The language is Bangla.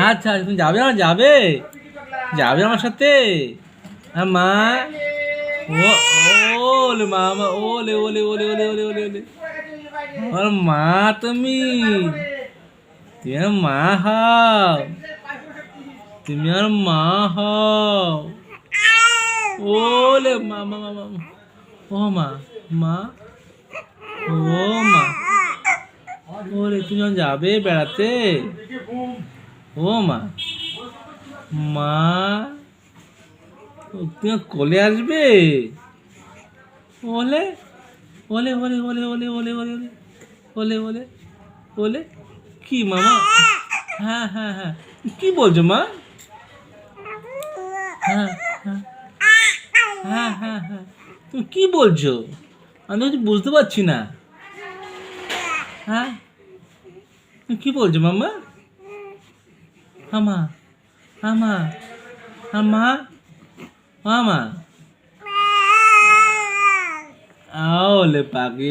আচ্ছা তুমি যাবে আমার যাবে যাবে আমার সাথে হ্যাঁ মা ও ওলে মামা ওলে ওলে ওলে ওলে ওলে ওলে ওলে আমার মা তুমি তুমি আমার মা হও তুমি আমার মা হও ওলে মামা মামা ও মা মা ও মা ওরে তুমি যখন যাবে বেড়াতে ও মা মা তুমি কোলে আসবে ওলে ওলে ওলে ওলে ওলে ওলে ওলে ওলে ওলে ওলে কি মামা হ্যাঁ হ্যাঁ হ্যাঁ কি বলছো মা হ্যাঁ হ্যাঁ হ্যাঁ হ্যাঁ হ্যাঁ তুমি কি বলছো আমি তো কিছু বুঝতে পারছি না হ্যাঁ তুমি কি বলছো মামা আমা আমা আমা আমা আওলে পাখি